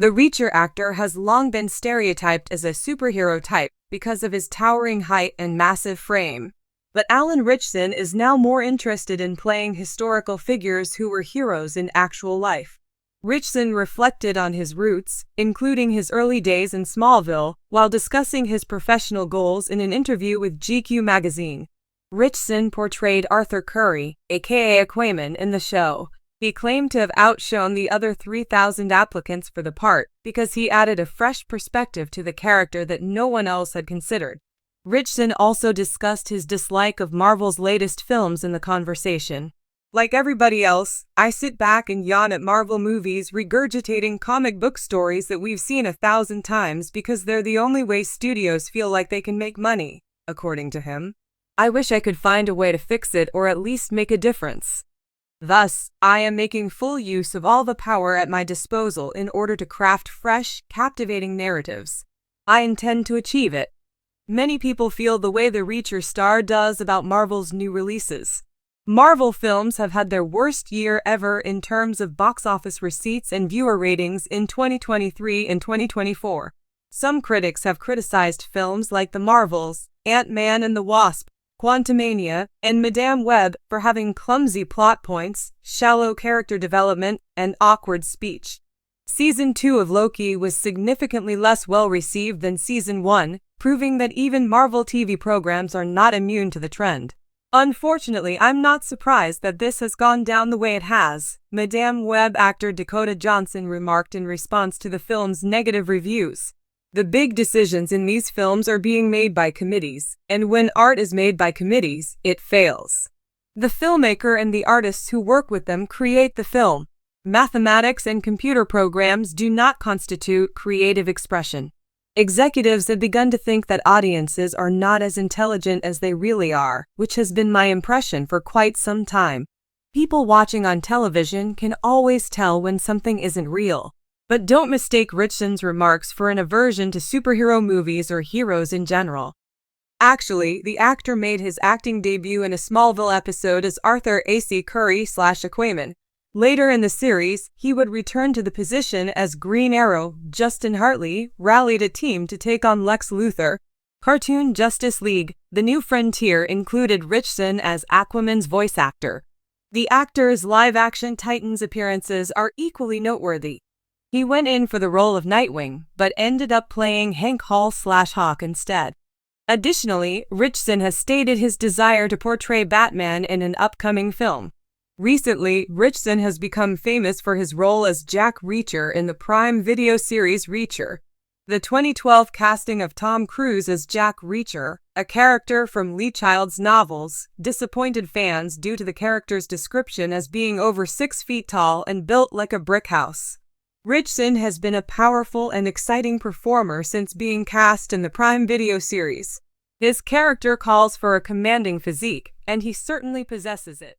The Reacher actor has long been stereotyped as a superhero type because of his towering height and massive frame. But Alan Ritchson is now more interested in playing historical figures who were heroes in actual life. Ritchson reflected on his roots, including his early days in Smallville, while discussing his professional goals in an interview with GQ magazine. Ritchson portrayed Arthur Curry, aka Aquaman, in the show. He claimed to have outshone the other 3,000 applicants for the part because he added a fresh perspective to the character that no one else had considered. Ritchson also discussed his dislike of Marvel's latest films in the conversation. Like everybody else, I sit back and yawn at Marvel movies regurgitating comic book stories that we've seen 1,000 times because they're the only way studios feel like they can make money, according to him. I wish I could find a way to fix it or at least make a difference. Thus, I am making full use of all the power at my disposal in order to craft fresh, captivating narratives. I intend to achieve it. Many people feel the way the Reacher star does about Marvel's new releases. Marvel films have had their worst year ever in terms of box office receipts and viewer ratings in 2023 and 2024. Some critics have criticized films like The Marvels, Ant-Man and the Wasp, Quantumania, and Madame Web for having clumsy plot points, shallow character development, and awkward speech. Season 2 of Loki was significantly less well-received than Season 1, proving that even Marvel TV programs are not immune to the trend. Unfortunately, I'm not surprised that this has gone down the way it has, Madame Web actor Dakota Johnson remarked in response to the film's negative reviews. The big decisions in these films are being made by committees, and when art is made by committees, it fails. The filmmaker and the artists who work with them create the film. Mathematics and computer programs do not constitute creative expression. Executives have begun to think that audiences are not as intelligent as they really are, which has been my impression for quite some time. People watching on television can always tell when something isn't real. But don't mistake Ritchson's remarks for an aversion to superhero movies or heroes in general. Actually, the actor made his acting debut in a Smallville episode as Arthur A.C. Curry/Aquaman. Later in the series, he would return to the position as Green Arrow. Justin Hartley rallied a team to take on Lex Luthor. Cartoon Justice League, The New Frontier included Ritchson as Aquaman's voice actor. The actor's live-action Titans appearances are equally noteworthy. He went in for the role of Nightwing, but ended up playing Hank Hall/Hawk instead. Additionally, Ritchson has stated his desire to portray Batman in an upcoming film. Recently, Ritchson has become famous for his role as Jack Reacher in the Prime Video series Reacher. The 2012 casting of Tom Cruise as Jack Reacher, a character from Lee Child's novels, disappointed fans due to the character's description as being over 6 feet tall and built like a brick house. Ritchson has been a powerful and exciting performer since being cast in the Prime Video series. His character calls for a commanding physique, and he certainly possesses it.